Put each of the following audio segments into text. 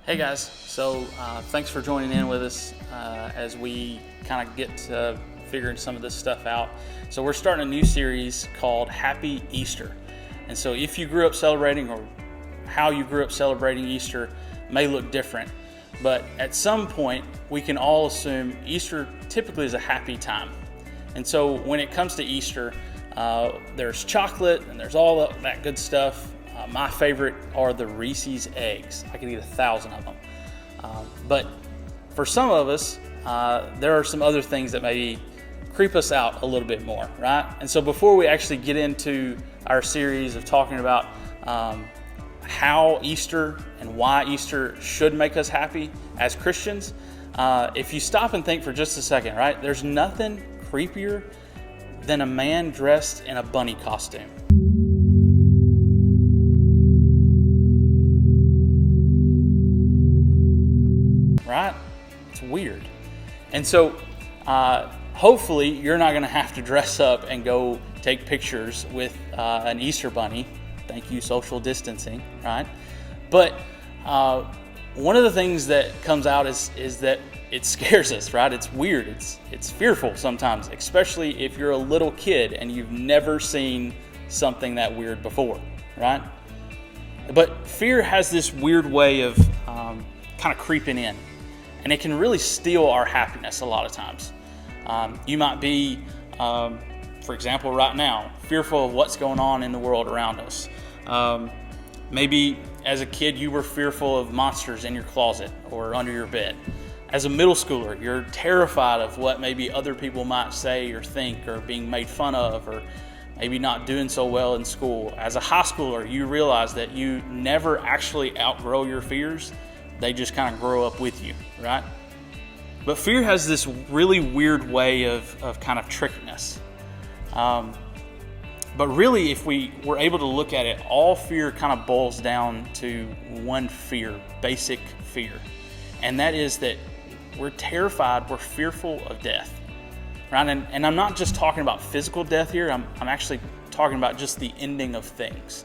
Hey guys, so thanks for joining in with us as we kind of get to figuring some of this stuff out. So we're starting a new series called Happy Easter. And so if you grew up celebrating, or how you grew up celebrating Easter may look different, but at some point we can all assume Easter typically is a happy time. And so when it comes to Easter, there's chocolate and there's all that good stuff. My favorite are the Reese's eggs. I could eat 1,000 of them. But for some of us, there are some other things that maybe creep us out a little bit more, right? And so before we actually get into our series of talking about how Easter and why Easter should make us happy as Christians, if you stop and think for just a second, right? There's nothing creepier than a man dressed in a bunny costume. Right? It's weird. And so hopefully you're not going to have to dress up and go take pictures with an Easter bunny. Thank you, social distancing, right? But one of the things that comes out is that it scares us, right? It's weird. It's fearful sometimes, especially if you're a little kid and you've never seen something that weird before, right? But fear has this weird way of kind of creeping in. And it can really steal our happiness a lot of times. You might be, for example, right now, fearful of what's going on in the world around us. Maybe as a kid, you were fearful of monsters in your closet or under your bed. As a middle schooler, you're terrified of what maybe other people might say or think, or being made fun of, or maybe not doing so well in school. As a high schooler, you realize that you never actually outgrow your fears. They just kind of grow up with you, right? But fear has this really weird way of kind of tricking us. But really, if we were able to look at it, all fear kind of boils down to one fear, basic fear. And that is that we're terrified, we're fearful of death, right? And I'm not just talking about physical death here, I'm actually talking about just the ending of things,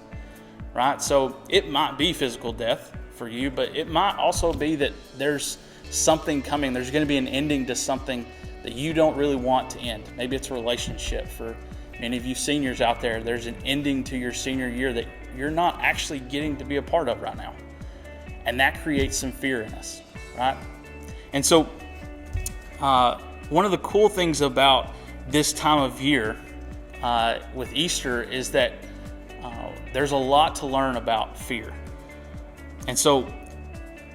right? So it might be physical death for you, but it might also be that there's something coming. There's going to be an ending to something that you don't really want to end. Maybe it's a relationship. For many of you seniors out there, there's an ending to your senior year that you're not actually getting to be a part of right now. And that creates some fear in us, right? And so one of the cool things about this time of year with Easter is that there's a lot to learn about fear. And so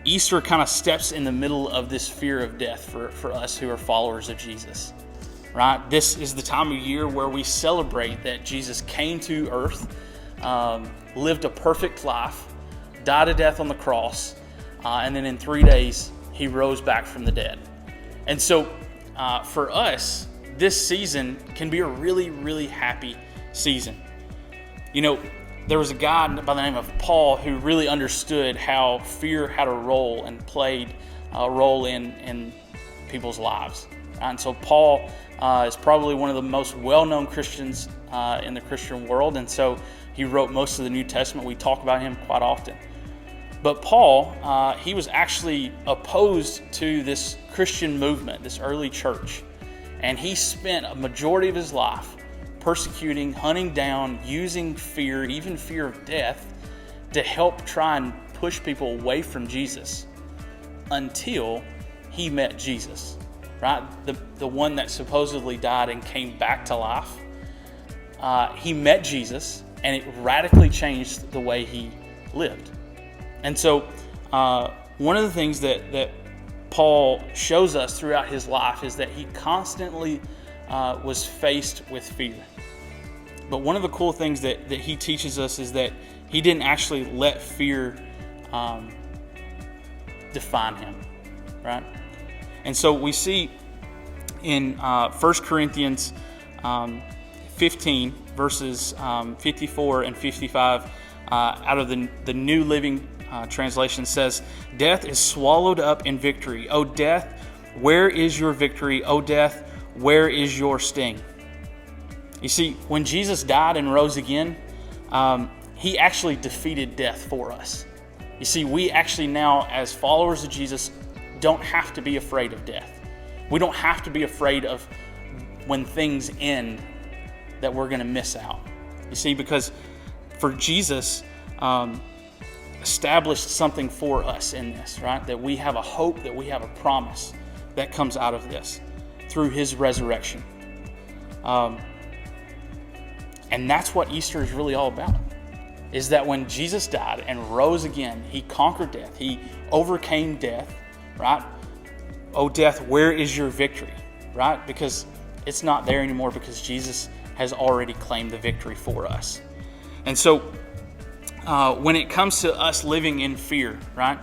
Easter kind of steps in the middle of this fear of death for us who are followers of Jesus, right? This is the time of year where we celebrate that Jesus came to earth, lived a perfect life, died a death on the cross, and then in 3 days, he rose back from the dead. And so for us, this season can be a really, really happy season. You know, there was a guy by the name of Paul who really understood how fear had a role and played a role in people's lives. And so Paul is probably one of the most well-known Christians in the Christian world. And so he wrote most of the New Testament. We talk about him quite often. But Paul, he was actually opposed to this Christian movement, this early church. And he spent a majority of his life persecuting, hunting down, using fear, even fear of death, to help try and push people away from Jesus until he met Jesus, right? The one that supposedly died and came back to life. He met Jesus, and it radically changed the way he lived. And so one of the things that Paul shows us throughout his life is that he constantly was faced with fear. But one of the cool things that he teaches us is that he didn't actually let fear define him, right? And so we see in 1 Corinthians 15, verses 54 and 55, out of the New Living Translation says, "Death is swallowed up in victory. O death, where is your victory? O death, where is your sting?" You see, when Jesus died and rose again, he actually defeated death for us, You see, we actually now, as followers of Jesus, don't have to be afraid of death. We don't have to be afraid of when things end that we're going to miss out. You see, because for Jesus established something for us in this, right? That we have a hope, that we have a promise that comes out of this through his resurrection. And that's what Easter is really all about, is that when Jesus died and rose again, he conquered death. He overcame death, right? Oh, death, where is your victory, right? Because it's not there anymore, because Jesus has already claimed the victory for us. And so when it comes to us living in fear, right?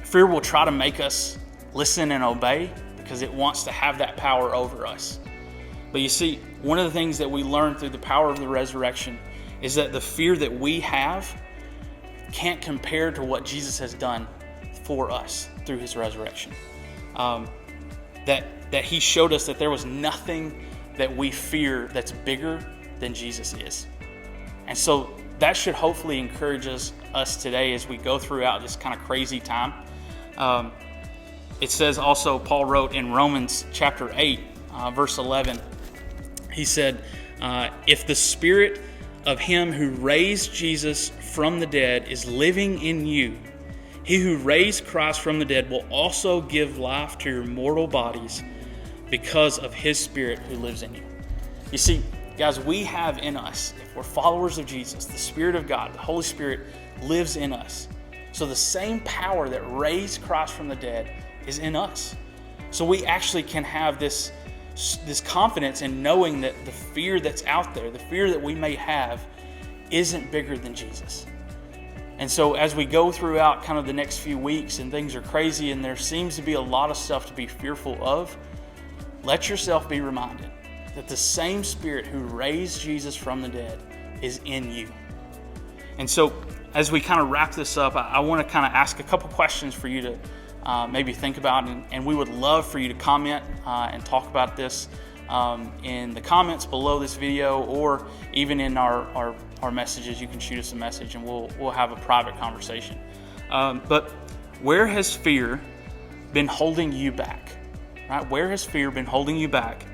Fear will try to make us listen and obey because it wants to have that power over us. But you see, one of the things that we learn through the power of the resurrection is that the fear that we have can't compare to what Jesus has done for us through his resurrection. That he showed us that there was nothing that we fear that's bigger than Jesus is. And so that should hopefully encourage us today as we go throughout this kind of crazy time. It says also, Paul wrote in Romans chapter 8, verse 11, he said, if the spirit of him who raised Jesus from the dead is living in you, he who raised Christ from the dead will also give life to your mortal bodies because of his spirit who lives in you. You see, guys, we have in us, if we're followers of Jesus, the Spirit of God, the Holy Spirit lives in us. So the same power that raised Christ from the dead is in us. So we actually can have this confidence in knowing that the fear that's out there, the fear that we may have, isn't bigger than Jesus. And so as we go throughout kind of the next few weeks and things are crazy and there seems to be a lot of stuff to be fearful of, let yourself be reminded that the same Spirit who raised Jesus from the dead is in you. And so as we kind of wrap this up, I want to kind of ask a couple questions for you to maybe think about, and we would love for you to comment and talk about this in the comments below this video, or even in our messages. You can shoot us a message and we'll have a private conversation. But where has fear been holding you back? Right? Where has fear been holding you back?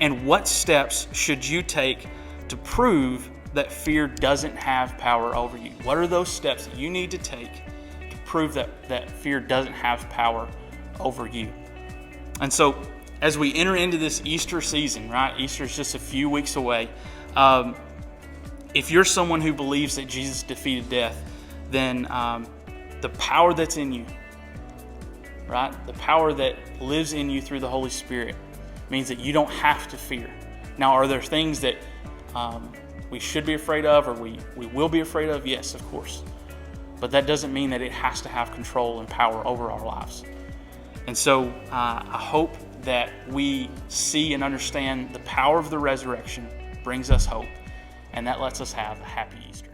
And what steps should you take to prove that fear doesn't have power over you? What are those steps that you need to take to prove that fear doesn't have power over you? And so as we enter into this Easter season, right? Easter is just a few weeks away. If you're someone who believes that Jesus defeated death, then the power that's in you, right? The power that lives in you through the Holy Spirit means that you don't have to fear. Now, are there things that we should be afraid of, or we will be afraid of? Yes, of course. But that doesn't mean that it has to have control and power over our lives. And so I hope that we see and understand the power of the resurrection brings us hope, and that lets us have a happy Easter.